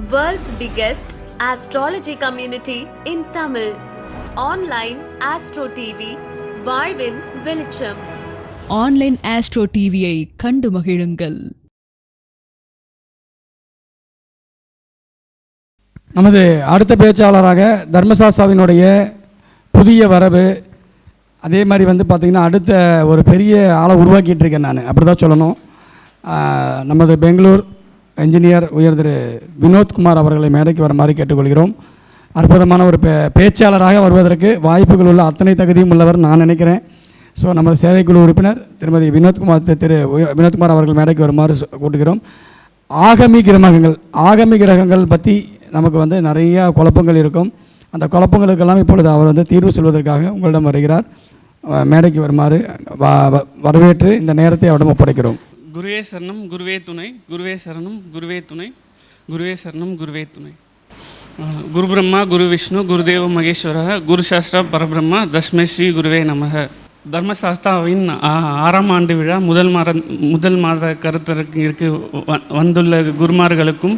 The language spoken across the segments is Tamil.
World's biggest astrology community in Tamil. Online Astro TV, வாழ்வின் வெளிச்சம். ஆன்லைன் ஆஸ்ட்ரோ டிவியை கண்டு மகிழுங்கள். நமது அடுத்த பேச்சாளராக தர்மசாஸ்தாவினுடைய புதிய வரவு, அதே மாதிரி பார்த்திங்கன்னா அடுத்த ஒரு பெரிய ஆளை உருவாக்கிட்டு இருக்கேன் நான், அப்படி தான் சொல்லணும். நமது பெங்களூர் என்ஜினியர் உயர் திரு வினோத்குமார் அவர்களை மேடைக்கு வர மாதிரி கேட்டுக்கொள்கிறோம். அற்புதமான ஒரு பேச்சாளராக வருவதற்கு வாய்ப்புகள் உள்ள அத்தனை தகுதியும் உள்ளவர் நான் நினைக்கிறேன். ஸோ நமது சேவைக்குழு உறுப்பினர் திருமதி வினோத்குமார் அவர்கள் மேடைக்கு வருமாறு கூட்டுகிறோம். ஆகமி கிரகங்கள் பற்றி நமக்கு நிறையா குழப்பங்கள் இருக்கும். அந்த குழப்பங்களுக்கெல்லாம் இப்பொழுது அவர் தீர்வு சொல்வதற்காக உங்களிடம் வருகிறார். மேடைக்கு வருமாறு வரவேற்று இந்த நேரத்தை அவரிடம் ஒப்படைக்கிறோம். குருவே சரணம் குருவே துணை, குருவே சரணம் குருவே துணை, குருவே சரணம் குருவே துணை. குரு பிரம்மா குரு விஷ்ணு குருதேவ மகேஸ்வர குரு சாஸ்திர பரபிரம்மா தஸ்மை ஸ்ரீ குருவே நமக. தர்மசாஸ்தாவின் 6ஆம் ஆண்டு விழா முதல் மாத கருத்தரங்கிற்கு வந்துள்ள குருமார்களுக்கும்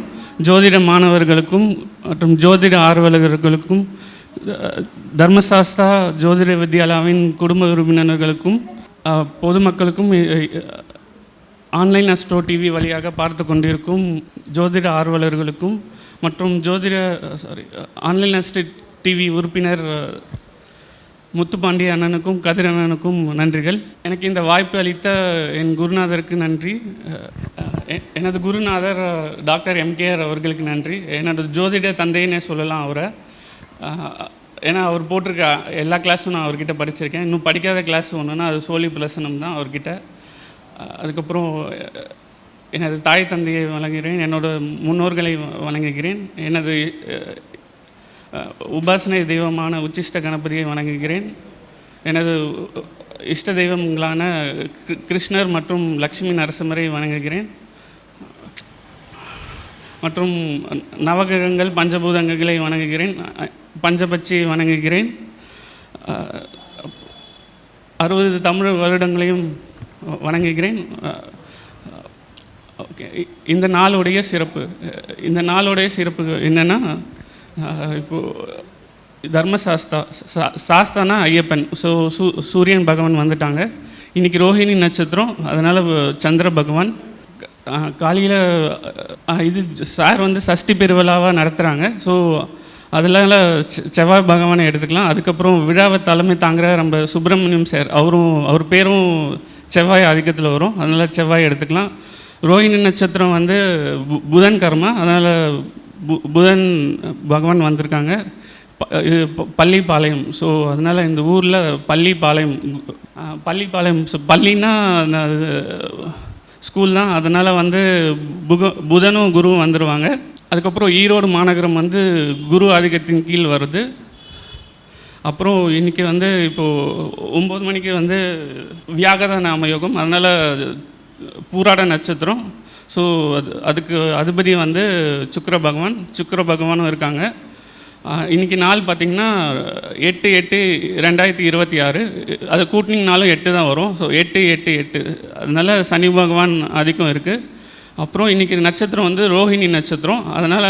ஜோதிட மாணவர்களுக்கும் மற்றும் ஜோதிட ஆர்வலர்களுக்கும் தர்மசாஸ்தா ஜோதிட வித்யாலயாவின் குடும்ப உறுப்பினர்களுக்கும் பொதுமக்களுக்கும் ஆன்லைன் அஸ்ட்ரோ டிவி வழியாக பார்த்து கொண்டிருக்கும் ஜோதிட ஆர்வலர்களுக்கும் மற்றும் ஆன்லைன் அஸ்ட்ரோ டிவி உறுப்பினர் முத்துப்பாண்டிய அண்ணனுக்கும் கதிர் அண்ணனுக்கும் நன்றிகள். எனக்கு இந்த வாய்ப்பு அளித்த என் குருநாதருக்கு நன்றி. எனது குருநாதர் டாக்டர் எம்கேஆர் அவர்களுக்கு நன்றி. என்னோட ஜோதிட தந்தைன்னே சொல்லலாம் அவரை. ஏன்னா அவர் போட்டிருக்க எல்லா கிளாஸும் நான் அவர்கிட்ட படிச்சிருக்கேன். இன்னும் படிக்காத கிளாஸ் ஒன்றுன்னா அது சோழி பிரசனம் தான் அவர்கிட்ட. அதுக்கப்புறம் எனது தாய் தந்தையை வணங்குகிறேன், என்னோடய முன்னோர்களை வணங்குகிறேன், எனது உபாசனை தெய்வமான உச்சிஷ்ட கணபதியை வணங்குகிறேன், எனது இஷ்ட தெய்வங்களான கிருஷ்ணர் மற்றும் லக்ஷ்மி நரசிம்மரை வணங்குகிறேன், மற்றும் நவகிரகங்கள் பஞ்சபூதங்களை வணங்குகிறேன், பஞ்சபட்சியை வணங்குகிறேன், 60 தமிழ் வருடங்களையும் வணங்குகிறேன். ஓகே, இந்த நாளுடைய சிறப்பு என்னென்னா, இப்போது சாஸ்தானா ஐயப்பன். ஸோ சூரியன் பகவான் வந்துட்டாங்க. இன்றைக்கி ரோஹிணி நட்சத்திரம், அதனால் சந்திர பகவான் காலையில் இது சார் சஷ்டி பெருவிழாவாக நடத்துகிறாங்க. ஸோ அதனால் செவ்வாய் பகவானை எடுத்துக்கலாம். அதுக்கப்புறம் விழாவை தலைமை தாங்குகிற நம்ம சுப்பிரமணியம் சார், அவர் பேரும் செவ்வாய் ஆதிக்கத்தில் வரும், அதனால் செவ்வாய் எடுத்துக்கலாம். ரோஹிணி நட்சத்திரம் புதன் கர்மா, அதனால் புதன் பகவான் வந்திருக்காங்க. இது பள்ளிப்பாளையம். ஸோ அதனால் இந்த ஊரில் பள்ளிப்பாளையம் பள்ளின்னா ஸ்கூல் தான், அதனால் புதனும் குருவும் வந்துடுவாங்க. அதுக்கப்புறம் ஈரோடு மாநகரம் குரு ஆதிக்கத்தின் கீழ் வருது. அப்புறம் இன்றைக்கி இப்போது 9 மணிக்கு வியாகத நாமயோகம், அதனால் பூராட நட்சத்திரம். ஸோ அதுக்கு அதிபதி சுக்கிர பகவானும் இருக்காங்க. இன்றைக்கி நாள் பார்த்திங்கன்னா 8/8/2026, அது கூட்டினிங்கனாலும் 8 தான் வரும். ஸோ 8/8/8, அதனால் சனி பகவான் ஆதிக்கம் இருக்குது. அப்புறம் இன்றைக்கி நட்சத்திரம் ரோஹிணி நட்சத்திரம், அதனால்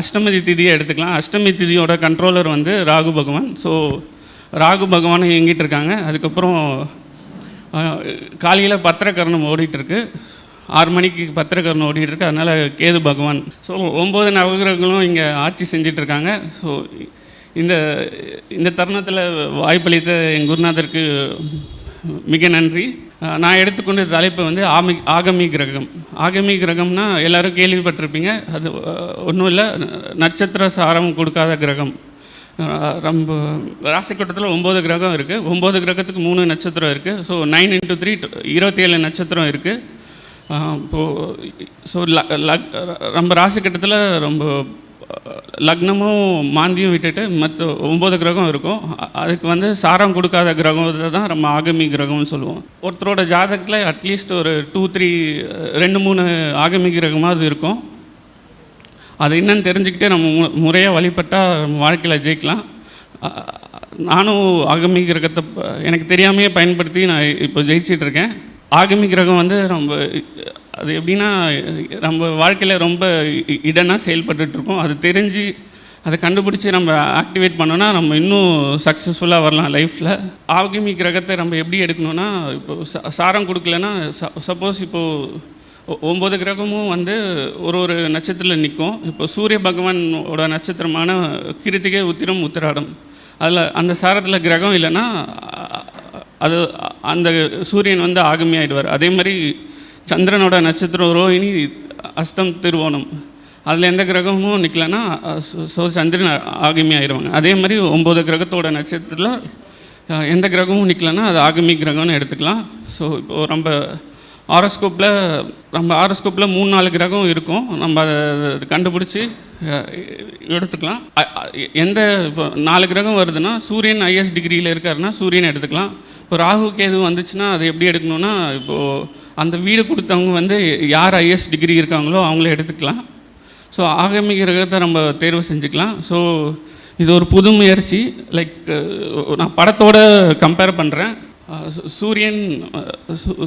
அஷ்டமி திதியை எடுத்துக்கலாம். அஷ்டமி திதியோட கண்ட்ரோலர் ராகு பகவான். ஸோ ராகு பகவானும் இயங்கிட்டு இருக்காங்க. அதுக்கப்புறம் காலையில் பத்திரகரணம் ஓடிட்டுருக்கு, 6 மணிக்கு பத்திரகரணம் ஓடிட்டுருக்கு, அதனால் கேது பகவான். ஸோ 9 நவகிரகங்களும் இங்கே ஆட்சி செஞ்சிட்ருக்காங்க. ஸோ இந்த தருணத்தில் வாய்ப்பளித்த என் குருநாதருக்கு மிக நன்றி. நான் எடுத்துக்கொண்ட தலைப்பு ஆகமி கிரகம். ஆகமி கிரகம்னா எல்லோரும் கேள்விப்பட்டிருப்பீங்க. அது ஒன்றும் இல்லை, நட்சத்திர சாரம் கொடுக்காத கிரகம். ரொம்ப ராசி கட்டத்தில் 9 கிரகம் இருக்குது. 9 கிரகத்துக்கு 3 நட்சத்திரம் இருக்குது. ஸோ 9 × 3 27 நட்சத்திரம் இருக்குது. இப்போது ஸோ நம்ம ராசி கட்டத்தில் ரொம்ப லக்னமும் மாந்தியும் விட்டுட்டு மற்ற 9 கிரகம் இருக்கும். அதுக்கு சாரம் கொடுக்காத கிரகத்தை தான் நம்ம ஆகமி கிரகம்னு சொல்லுவோம். ஒருத்தரோட ஜாதகத்தில் அட்லீஸ்ட் ஒரு 2-3 ஆகமி கிரகமாக இருக்கும். அது என்னன்னு தெரிஞ்சுக்கிட்டே நம்ம முறையாக வழிபட்டால் நம்ம வாழ்க்கையில் ஜெயிக்கலாம். நானும் ஆகமி கிரகத்தை எனக்கு தெரியாமையே பயன்படுத்தி நான் இப்போ ஜெயிச்சிட்ருக்கேன். ஆகமி கிரகம் ரொம்ப அது எப்படின்னா நம்ம வாழ்க்கையில் ரொம்ப இடனாக செயல்பட்டுருக்கோம். அது தெரிஞ்சு அதை கண்டுபிடிச்சி நம்ம ஆக்டிவேட் பண்ணோன்னா நம்ம இன்னும் சக்ஸஸ்ஃபுல்லாக வரலாம் லைஃப்பில். ஆல்கெமி கிரகத்தை நம்ம எப்படி எடுக்கணும்னா, இப்போது சாரம் கொடுக்கலன்னா சப்போஸ் இப்போது 9 கிரகமும் வந்து ஒரு நட்சத்திரத்தில் நிற்கும். இப்போ சூரிய பகவானோட நட்சத்திரமான கிருத்திகை, உத்திரம், உத்திராடம், அதில் அந்த சாரத்தில் கிரகம் இல்லைன்னா அது அந்த சூரியன் வந்து ஆகமி ஆகிடுவார். அதே மாதிரி சந்திரனோட நட்சத்திரம் ரோஹிணி, அஸ்தம், திருவோணம், அதில் எந்த கிரகமும் நிற்கலன்னா சந்திரன் ஆகமி ஆயிடுவாங்க. அதே மாதிரி 9 கிரகத்தோட நட்சத்திரத்தில் எந்த கிரகமும் நிற்கலன்னா அது ஆகமி கிரகம்னு எடுத்துக்கலாம். ஸோ இப்போது நம்ம ஆரோஸ்கோப்பில் 3-4 கிரகம் இருக்கும். நம்ம அதை கண்டுபிடிச்சி எடுத்துக்கலாம். எந்த இப்போ 4 கிரகம் வருதுன்னா சூரியன் ஐஎஸ் டிகிரியில் இருக்காருன்னா சூரியனை எடுத்துக்கலாம். இப்போ ராகு கேது வந்துச்சுன்னா அது எப்படி எடுக்கணும்னா, இப்போது அந்த வீடு கொடுத்தவங்க வந்து யார் ஐஎஸ் டிகிரி இருக்காங்களோ அவங்கள எடுத்துக்கலாம். ஸோ ஆகமி கிரகத்தை நம்ம தேர்வு செஞ்சுக்கலாம். ஸோ இது ஒரு புது முயற்சி. லைக் நான் படத்தோட கம்பேர் பண்ணுறேன்.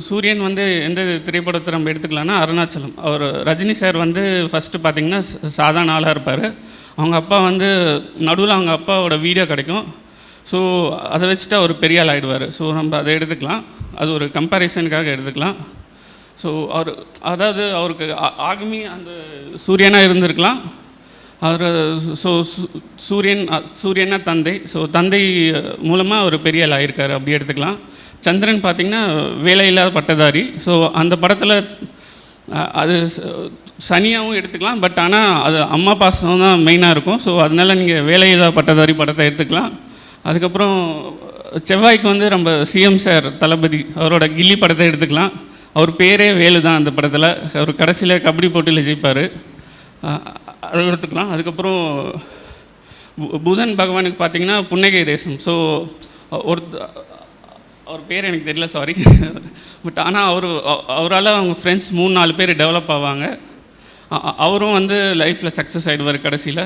சூரியன் வந்து எந்த திரைப்படத்தை நம்ம எடுத்துக்கலாம்னா அருணாச்சலம். அவர் ரஜினி சார் வந்து ஃபஸ்ட்டு பார்த்திங்கன்னா சாதாரண ஆளாக இருப்பார். அவங்க அப்பா வந்து நடுவில் அவங்க அப்பாவோட வீடியோ கிடைக்கும். ஸோ அதை வச்சுட்டு அவர் பெரிய ஆள் ஆகிடுவார். ஸோ நம்ம அதை எடுத்துக்கலாம். அது ஒரு கம்பேரிசனுக்காக எடுத்துக்கலாம். ஸோ அதாவது அவருக்கு ஆகமி அந்த சூரியனாக இருந்திருக்கலாம். அவர் சூரியனா தந்தை. ஸோ தந்தை மூலமாக ஒரு பெரிய ஆள் ஆகியிருக்காரு, அப்படி எடுத்துக்கலாம். சந்திரன் பார்த்திங்கன்னா வேலையில்லாத பட்டதாரி. ஸோ அந்த படத்தில் அது சனியாகவும் எடுத்துக்கலாம். பட் ஆனால் அது அம்மா பாசம் தான் மெயினாக இருக்கும். ஸோ அதனால் நீங்கள் வேலையில்லா பட்டதாரி படத்தை எடுத்துக்கலாம். அதுக்கப்புறம் செவ்வாய்க்கு வந்து நம்ம சிஎம் சார் தளபதி அவரோட கில்லி படத்தை எடுத்துக்கலாம். அவர் பேரே வேலு தான் அந்த படத்தில். அவர் கடைசியில் கபடி போட்டியில் ஜெயிப்பார், அதை எடுத்துக்கலாம். அதுக்கப்புறம் புதன் பகவானுக்கு பார்த்திங்கன்னா புன்னகை தேசம். ஸோ அவர் பேர் எனக்கு தெரியல, சாரி. பட் ஆனால் அவரால் அவங்க ஃப்ரெண்ட்ஸ் 3-4 பேர் டெவலப் ஆவாங்க. அவரும் வந்து லைஃப்பில் சக்ஸஸ் ஆகிடுவார் கடைசியில்.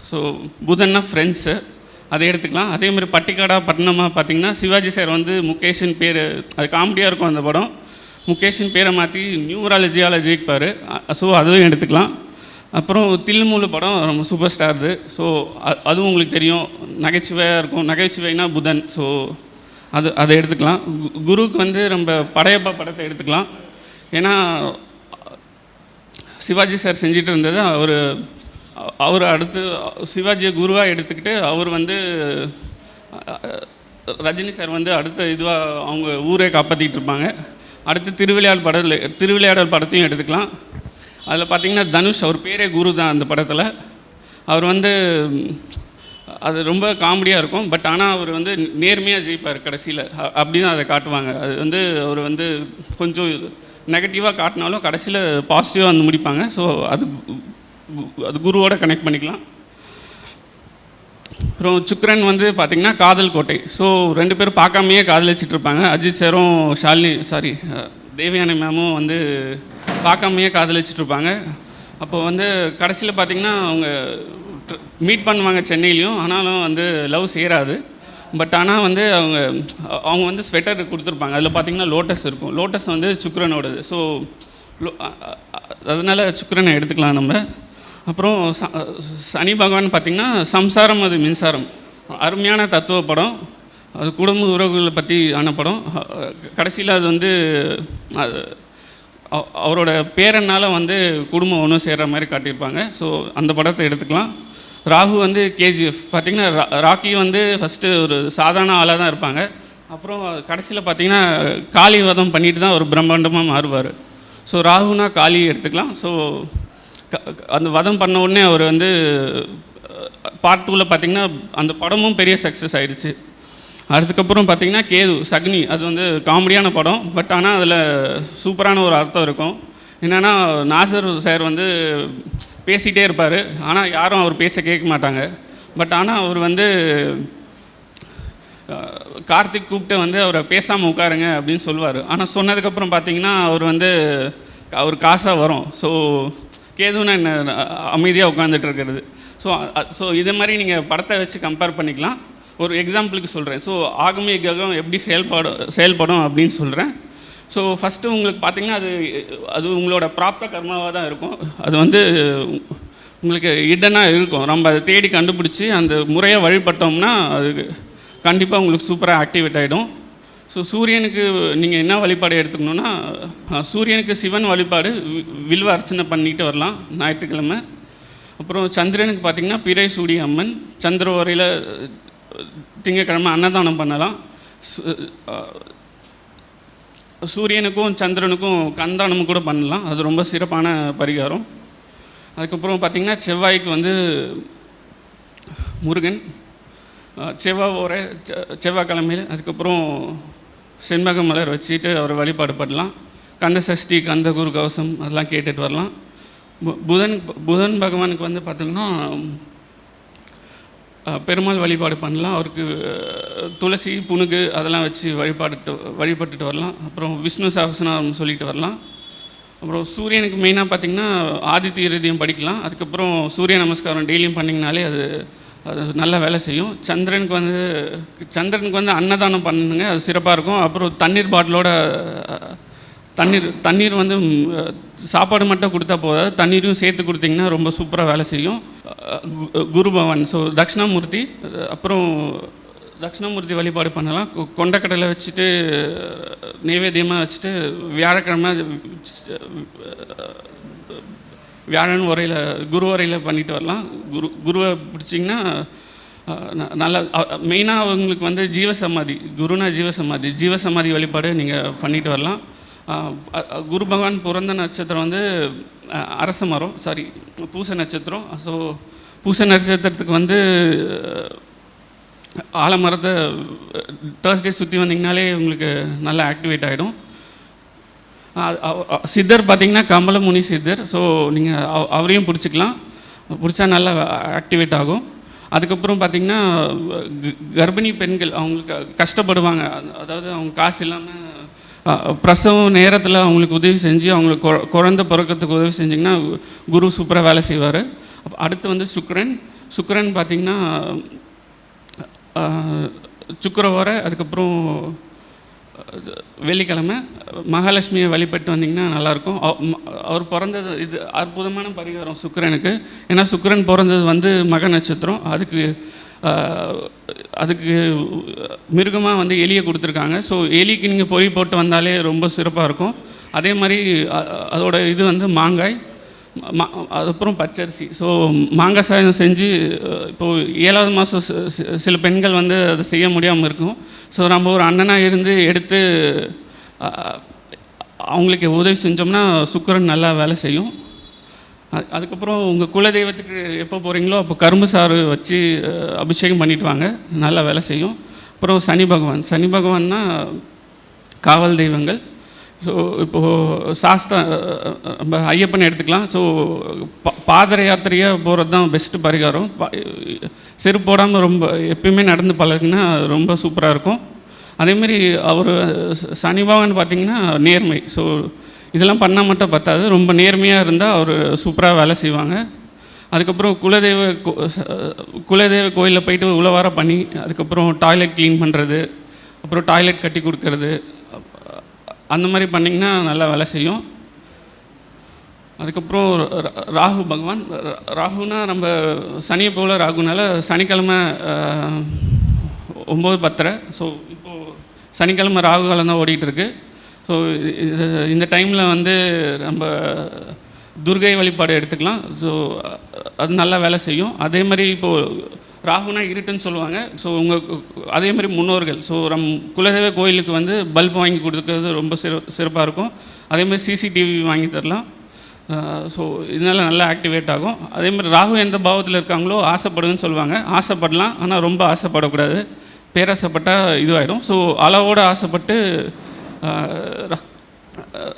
ஸோ புதன்னா ஃப்ரெண்ட்ஸு, அதை எடுத்துக்கலாம். அதே மாதிரி பட்டிக்காடா பட்டணமாக பார்த்திங்கன்னா சிவாஜி சார் வந்து முகேஷின் பேர், அது காமெடியாக இருக்கும் அந்த படம். முகேஷின் பேரை மாற்றி நியூமராலஜியால் ஜெயிப்பார். ஸோ அதுவும் எடுத்துக்கலாம். அப்புறம் தில்லுமுள்ளு படம் ரொம்ப சூப்பர் ஸ்டார்து. ஸோ அதுவும் உங்களுக்கு தெரியும், நகைச்சுவையாக இருக்கும். நகைச்சுவைனா புதன். ஸோ அதை எடுத்துக்கலாம். குருவுக்கு வந்து நம்ம படையப்பா படத்தை எடுத்துக்கலாம். ஏன்னா சிவாஜி சார் செஞ்சிட்டு இருந்தது அவர் அடுத்து சிவாஜியை குருவாக எடுத்துக்கிட்டு அவர் வந்து ரஜினி சார் வந்து அடுத்த இதுவாக அவங்க ஊரே காப்பாற்றிட்டு இருப்பாங்க. அடுத்து திருவிளையாடல் படத்தையும் எடுத்துக்கலாம். அதில் பார்த்திங்கன்னா தனுஷ், அவர் பேரே குரு தான் அந்த படத்தில். அவர் வந்து அது ரொம்ப காமெடியாக இருக்கும். பட் ஆனால் அவர் வந்து நேர்மையாக ஜெயிப்பார் கடைசியில், அப்படி தான் அதை காட்டுவாங்க. அது வந்து அவர் வந்து கொஞ்சம் நெகட்டிவாக காட்டினாலும் கடைசியில் பாசிட்டிவாக வந்து முடிப்பாங்க. ஸோ அது குருவோட கனெக்ட் பண்ணிக்கலாம். அப்புறம் சுக்ரன் வந்து பார்த்திங்கன்னா காதல் கோட்டை. ஸோ 2 பேரும் பார்க்காமையே காதலிச்சிட்ருப்பாங்க. அஜித் சாரும் தேவயானி மேமும் வந்து பார்க்காமையே காதலிச்சிட்ருப்பாங்க. அப்போ வந்து கடைசியில் பார்த்திங்கன்னா அவங்க மீட் பண்ணுவாங்க சென்னையிலையும். ஆனாலும் வந்து லவ் சேராது. பட் ஆனால் வந்து அவங்க வந்து ஸ்வெட்டர் கொடுத்துருப்பாங்க. அதில் பார்த்திங்கன்னா லோட்டஸ் இருக்கும். லோட்டஸ் வந்து சுக்ரனோடது. ஸோ அதனால் சுக்ரனை எடுத்துக்கலாம் நம்ம. அப்புறம் சனி பகவான் பார்த்திங்கன்னா சம்சாரம் அது மின்சாரம், அருமையான தத்துவ படம். அது குடும்ப உறவுகளை பற்றி ஆன படம். கடைசியில் அது வந்து அவரோட பேரனால் வந்து குடும்பம் ஒன்றும் சேர்கிற மாதிரி காட்டியிருப்பாங்க. ஸோ அந்த படத்தை எடுத்துக்கலாம். ராகு வந்து கேஜிஎஃப் பார்த்திங்கன்னா ராக்கி வந்து ஃபஸ்ட்டு ஒரு சாதாரண ஆளாக தான் இருப்பாங்க. அப்புறம் கடைசியில் பார்த்திங்கன்னா காளி வதம் பண்ணிட்டு தான் ஒரு பிரம்மாண்டமாக மாறுவார். ஸோ ராகுனா காளி எடுத்துக்கலாம். ஸோ அந்த வதம் பண்ண உடனே அவர் வந்து பார்ட் 2ல் பார்த்திங்கன்னா அந்த படமும் பெரிய சக்ஸஸ் ஆகிடுச்சு. அதுக்கப்புறம் பார்த்திங்கன்னா கேது சக்னி, அது வந்து காமெடியான படம். பட் ஆனால் அதில் சூப்பரான ஒரு அர்த்தம் இருக்கும். என்னென்னா நாசர் சார் வந்து பேசிகிட்டே இருப்பார். ஆனால் யாரும் அவர் பேச கேட்க மாட்டாங்க. பட் ஆனால் அவர் வந்து கார்த்திக் கூப்பிட்டு வந்து அவரை பேசாமல் உட்காருங்க அப்படின்னு சொல்லுவார். ஆனால் சொன்னதுக்கப்புறம் பார்த்திங்கன்னா அவர் காசாக வரும். ஸோ கேதுன்னா என்ன, அமைதியாக உட்காந்துட்டு இருக்கிறது. ஸோ இது மாதிரி நீங்கள் படத்தை வச்சு கம்பேர் பண்ணிக்கலாம். ஒரு எக்ஸாம்பிளுக்கு சொல்கிறேன். ஸோ ஆகமி கிரகம் எப்படி செயல்படும் அப்படின்னு சொல்கிறேன். ஸோ ஃபஸ்ட்டு உங்களுக்கு பார்த்திங்கன்னா அது உங்களோட பிராப்த கர்மாவாக தான் இருக்கும். அது வந்து உங்களுக்கு இடனாக இருக்கும். நம்ம அதை தேடி கண்டுபிடிச்சி அந்த முறையை வழிபட்டோம்னா அது கண்டிப்பாக உங்களுக்கு சூப்பராக ஆக்டிவேட் ஆகிடும். ஸோ சூரியனுக்கு நீங்கள் என்ன வழிபாடு எடுத்துக்கணுன்னா, சூரியனுக்கு சிவன் வழிபாடு வில்வ அர்ச்சனை பண்ணிட்டு வரலாம் ஞாயிற்றுக்கிழமை. அப்புறம் சந்திரனுக்கு பார்த்திங்கன்னா பிறை சூடி அம்மன், சந்திர ஓரையில் திங்கக்கிழமை அன்னதானம் பண்ணலாம். சூரியனுக்கும் சந்திரனுக்கும் கந்தானமும் கூட பண்ணலாம். அது ரொம்ப சிறப்பான பரிகாரம். அதுக்கப்புறம் பார்த்திங்கன்னா செவ்வாய்க்கு வந்து முருகன், செவ்வாய்க்கிழமையில் அதுக்கப்புறம் செண்பக மலர் வச்சுட்டு அவர் வழிபாடு பண்ணலாம். கந்த சஷ்டி, கந்த குரு கவசம் அதெல்லாம் கேட்டுட்டு வரலாம். புதன் பகவானுக்கு வந்து பார்த்திங்கன்னா பெருமாள் வழிபாடு பண்ணலாம். அவருக்கு துளசி, புனுகு அதெல்லாம் வச்சு வழிபட்டுட்டு வரலாம். அப்புறம் விஷ்ணு சஹஸ்ரநாமம் சொல்லிட்டு வரலாம். அப்புறம் சூரியனுக்கு மெயினாக பார்த்திங்கன்னா ஆதித்ய ஹிருதயம் படிக்கலாம். அதுக்கப்புறம் சூரிய நமஸ்காரம் டெய்லியும் பண்ணிங்கனாலே அது நல்ல வேலை செய்யும். சந்திரனுக்கு வந்து அன்னதானம் பண்ணுங்க, அது சிறப்பாக இருக்கும். அப்புறம் தண்ணீர் பாட்டிலோட தண்ணீர் வந்து சாப்பாடு மட்டும் கொடுத்தா போதாது, தண்ணீரையும் சேர்த்து கொடுத்திங்கன்னா ரொம்ப சூப்பராக வேலை செய்யும். குரு பகவான், ஸோ தட்சிணாமூர்த்தி, அப்புறம் தட்சிணாமூர்த்தி வழிபாடு பண்ணலாம். கொண்டக்கடலை வச்சுட்டு நைவேத்தியமாக வச்சுட்டு வியாழன் உரையில் குரு உரையில் பண்ணிட்டு வரலாம். குருவை பிடிச்சிங்கன்னா நல்லா. மெயினாக அவங்களுக்கு வந்து ஜீவசமாதி, குருனா ஜீவசமாதி வழிபாடு நீங்கள் பண்ணிட்டு வரலாம். குரு பகவான் பிறந்த நட்சத்திரம் வந்து அரச மரம், பூச நட்சத்திரம். ஸோ பூச நட்சத்திரத்துக்கு வந்து ஆலமரத்தை தேர்ஸ்டே சுற்றி வந்தீங்கனாலே உங்களுக்கு நல்லா ஆக்டிவேட் ஆகிடும். சித்தர் பார்த்திங்கன்னா கமலமுனி சித்தர். ஸோ நீங்கள் அவரையும் பிடிச்சிக்கலாம், பிடிச்சா நல்லா ஆக்டிவேட் ஆகும். அதுக்கப்புறம் பார்த்திங்கன்னா கர்ப்பிணி பெண்கள் அவங்களுக்கு கஷ்டப்படுவாங்க, அதாவது அவங்க காசு இல்லாமல் பிரசவம் நேரத்தில் அவங்களுக்கு உதவி செஞ்சு அவங்களுக்கு குழந்தை பிறக்கிறதுக்கு உதவி செஞ்சிங்கன்னா குரு சூப்பராக வேலை செய்வார். அடுத்து வந்து சுக்கிரன் பார்த்திங்கன்னா சுக்கிரவார, அதுக்கப்புறம் வெள்ளிக்கிழமை மகாலட்சுமியை வழிபட்டு வந்திங்கன்னா நல்லாயிருக்கும். அவர் பிறந்தது இது அற்புதமான பரிகாரம் சுக்கிரனுக்கு. ஏன்னா சுக்கிரன் பிறந்தது வந்து மக நட்சத்திரம். அதுக்கு மிருகமாக வந்து எலியை கொடுத்துருக்காங்க. ஸோ எலிக்கு நீங்கள் பொறி போட்டு வந்தாலே ரொம்ப சிறப்பாக இருக்கும். அதே மாதிரி அதோட இது வந்து மாங்காய், அதுக்கப்புறம் பச்சரிசி. ஸோ மாங்காய் சாதம் செஞ்சு இப்போது 7வது மாதம் சில பெண்கள் வந்து அதை செய்ய முடியாமல் இருக்கும். ஸோ நம்ம ஒரு அண்ணனாக இருந்து எடுத்து அவங்களுக்கு உதவி செஞ்சோம்னா சுக்கிரன் நல்லா வேலை செய்யும். அதுக்கப்புறம் உங்கள் குலதெய்வத்துக்கு எப்போ போகிறீங்களோ அப்போ கரும்பு சாறு வச்சு அபிஷேகம் பண்ணிட்டு வாங்க, நல்லா வேலை செய்யும். அப்புறம் சனி பகவான்னா காவல் தெய்வங்கள். ஸோ இப்போது நம்ம ஐயப்பனை எடுத்துக்கலாம். ஸோ பாதர யாத்திரையாக போகிறது தான் பெஸ்ட்டு பரிகாரம். செருப்பு போடாமல் ரொம்ப எப்பயுமே நடந்து பழகுனா ரொம்ப சூப்பராக இருக்கும். அதேமாரி அவர் சனி பகவான் பார்த்திங்கன்னா நேர்மை. ஸோ இதெல்லாம் பண்ணால் மட்டும் பத்தாது, ரொம்ப நேர்மையாக இருந்தால் அவர் சூப்பராக வேலை செய்வாங்க. அதுக்கப்புறம் குலதெய்வ கோயிலில் போயிட்டு உழவார பண்ணி அதுக்கப்புறம் டாய்லெட் க்ளீன் பண்ணுறது, அப்புறம் டாய்லெட் கட்டி கொடுக்கறது, அந்த மாதிரி பண்ணிங்கன்னா நல்லா வேலை செய்யும். அதுக்கப்புறம் ராகு பகவான், ராகுனா நம்ம சனியை போல் ராகுனால சனிக்கிழமை 9:10. ஸோ இப்போது சனிக்கிழமை ராகு காலம் தான் ஓடிட்டுருக்கு. ஸோ இந்த டைமில் வந்து நம்ம துர்கை வழிபாடு எடுத்துக்கலாம். ஸோ அது நல்லா வேலை செய்யும். அதே மாதிரி இப்போது ராகுனா இருட்டுன்னு சொல்லுவாங்க. ஸோ அதே மாதிரி முன்னோர்கள், ஸோ குலதெய்வ கோயிலுக்கு வந்து பல்ப் வாங்கி கொடுக்குறது ரொம்ப சிறப்பாக இருக்கும். அதேமாதிரி சிசிடிவி வாங்கி தரலாம். ஸோ இதனால் நல்லா ஆக்டிவேட் ஆகும். அதேமாதிரி ராகு எந்த பாவத்தில் இருக்காங்களோ ஆசைப்படுதுன்னு சொல்லுவாங்க. ஆசைப்படலாம், ஆனால் ரொம்ப ஆசைப்படக்கூடாது. பேராசைப்பட்டால் இதுவாகிடும். ஸோ அளவோடு ஆசைப்பட்டு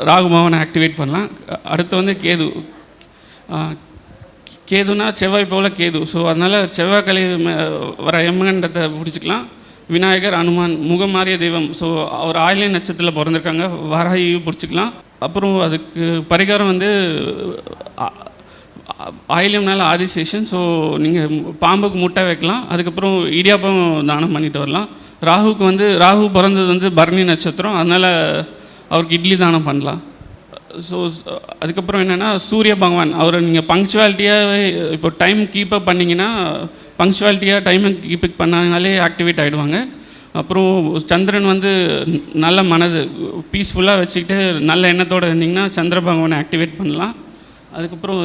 ராகு பகவானை ஆக்டிவேட் பண்ணலாம். அடுத்து வந்து கேதுனா செவ்வாய் போல் கேது. ஸோ அதனால் செவ்வாய்க்கிழமை வர யமகண்டத்தை பிடிச்சிக்கலாம். விநாயகர், அனுமான், முகம் மாறிய தெய்வம். ஸோ அவர் ஆயிலிய நட்சத்திரத்தில் பிறந்திருக்காங்க, வராகியும் பிடிச்சிக்கலாம். அப்புறம் அதுக்கு பரிகாரம் வந்து ஆயிலியம்னால ஆதிசேஷன். ஸோ நீங்கள் பாம்புக்கு முட்டை வைக்கலாம். அதுக்கப்புறம் இடியாப்பம் தானம் பண்ணிட்டு வரலாம். ராகுக்கு வந்து ராகு பிறந்தது வந்து பரணி நட்சத்திரம். அதனால் அவருக்கு இட்லி தானம் பண்ணலாம். ஸோ அதுக்கப்புறம் என்னென்னா சூரிய பகவான் அவரை நீங்கள் பங்க்சுவாலிட்டியாக இப்போ டைம் கீப்பப் பண்ணிங்கன்னா பங்க்சுவாலிட்டியாக டைமை கீப்பப் பண்ணாங்களே ஆக்டிவேட் ஆகிடுவாங்க. அப்புறம் சந்திரன் வந்து நல்ல மனது பீஸ்ஃபுல்லாக வச்சுக்கிட்டு நல்ல எண்ணத்தோடு இருந்திங்கன்னா சந்திர பகவானை ஆக்டிவேட் பண்ணலாம். அதுக்கப்புறம்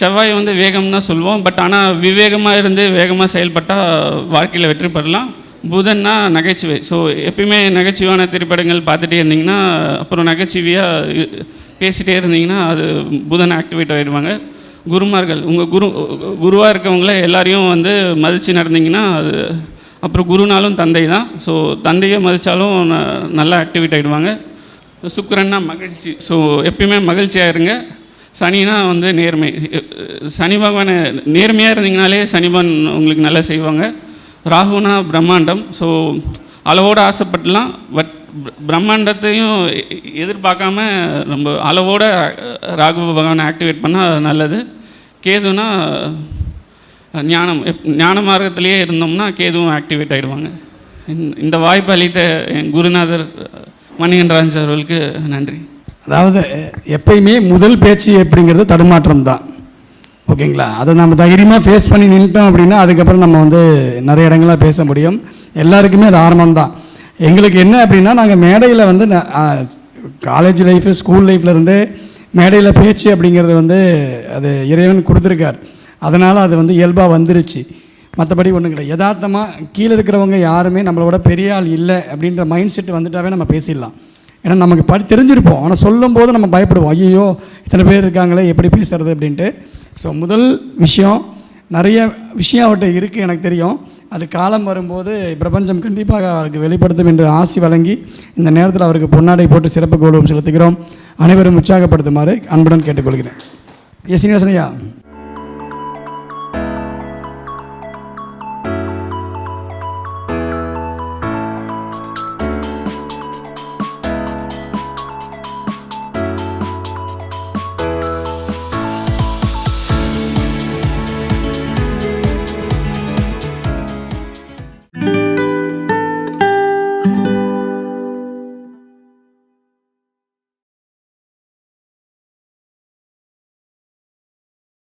செவ்வாய் வந்து வேகம் தான் சொல்லுவோம், பட் ஆனால் விவேகமாக இருந்து வேகமாக செயல்பட்டால் வாழ்க்கையில் வெற்றி பெறலாம். புதன்னா நகைச்சுவை. ஸோ எப்பயுமே நகைச்சுவையான திரைப்படங்கள் பார்த்துட்டே இருந்திங்கன்னா அப்புறம் நகைச்சுவையாக பேசிகிட்டே இருந்தீங்கன்னா அது புதன் ஆக்டிவேட் ஆகிடுவாங்க. குருமார்கள் உங்கள் குருவாக இருக்கவங்கள எல்லாரையும் வந்து மதித்து நடந்தீங்கன்னா அது அப்புறம் குருனாலும் தந்தை தான். ஸோ தந்தையை மதித்தாலும் நல்லா ஆக்டிவேட் ஆகிடுவாங்க. சுக்கிரன்னா மகிழ்ச்சி. ஸோ எப்பயுமே மகிழ்ச்சியாக இருங்க. சனினா வந்து நேர்மை. சனி பகவானை நேர்மையாக இருந்தீங்கனாலே சனி பகவான் உங்களுக்கு நல்லா செய்வாங்க. ராகுனா பிரம்மாண்டம். ஸோ அளவோடு ஆசைப்படலாம், பட் பிரம்மாண்டத்தையும் எதிர்பார்க்காம நம்ம அளவோட ராகு பகவானை ஆக்டிவேட் பண்ணால் நல்லது. கேதுனா ஞான மார்க்கத்திலேயே இருந்தோம்னா கேதுவும் ஆக்டிவேட் ஆகிடுவாங்க. இந்த வாய்ப்பு அளித்த என் குருநாதர் மணிகண்டராஜன் சார் அவர்களுக்கு நன்றி. அதாவது எப்பயுமே முதல் பேச்சு எப்படிங்கிறது தடுமாற்றம் தான், ஓகேங்களா? அதை நம்ம தைரியமாக ஃபேஸ் பண்ணி நின்றுட்டோம் அப்படின்னா அதுக்கப்புறம் நம்ம வந்து நிறைய இடங்களாக பேச முடியும். எல்லாருக்குமே அது ஆரம்பம் தான். எங்களுக்கு என்ன அப்படின்னா நாங்கள் மேடையில் வந்து காலேஜ் லைஃபு ஸ்கூல் லைஃப்லேருந்து மேடையில் பேச்சு அப்படிங்கிறது வந்து அது இறைவன் கொடுத்துருக்கார். அதனால் அது வந்து இயல்பாக வந்துருச்சு. மற்றபடி ஒன்றும் கிடையாது. யதார்த்தமாக கீழே இருக்கிறவங்க யாருமே நம்மளோட பெரிய ஆள் இல்லை அப்படின்ற மைண்ட் செட் வந்துட்டாவே நம்ம பேசிடலாம். ஏன்னா நமக்கு தெரிஞ்சிருப்போம், ஆனால் சொல்லும்போது நம்ம பயப்படுவோம், ஐயோ இத்தனை பேர் இருக்காங்களே எப்படி பேசுறது அப்படின்ட்டு. ஸோ முதல் விஷயம், நிறைய விஷயம் அவர்கிட்ட இருக்குது எனக்கு தெரியும். அது காலம் வரும்போது பிரபஞ்சம் கண்டிப்பாக அவருக்கு வெளிப்படுத்தும் என்று ஆசி வழங்கி இந்த நேரத்தில் அவருக்கு பொன்னாடை போட்டு சிறப்பு கௌரவம் செலுத்துகிறோம். அனைவரும் உற்சாகப்படுத்துமாறு அன்புடன் கேட்டுக்கொள்கிறேன். சீனிவாசன் ஐயா.